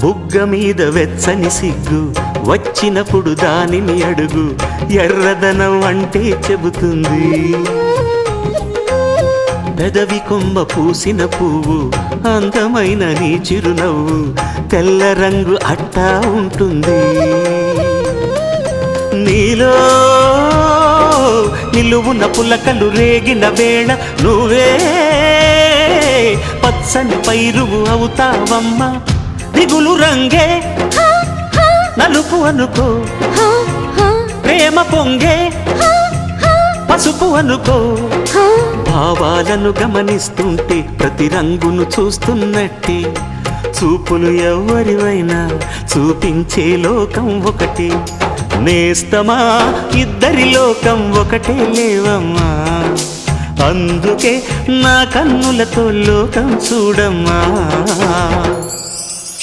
బుగ్గ మీద వెచ్చని సిగ్గు వచ్చినప్పుడు దానిని అడుగు, ఎర్రదనం అంటే చెబుతుంది. పెదవి కొమ్మ పూసిన పువ్వు అందమైన నీ చిరునవ్వు, తెల్ల రంగు అట్టా ఉంటుంది. నీలో నిలువున పులకలు రేగిన వేళ నువ్వే పచ్చని పైరువు అవుతావమ్మా. దిగులు రంగే నలుపు అనుకో, ప్రేమ పొంగే పసుపు అనుకో. భావాలను గమనిస్తుంటే ప్రతి రంగును చూస్తున్నట్టే, చూపులు ఎవరివైనా చూపించే లోకం ఒకటి. నేస్తమా ఇద్దరి లోకం ఒకటే లేవమ్మా, అందుకే నా కన్నులతో లోకం చూడమ్మా.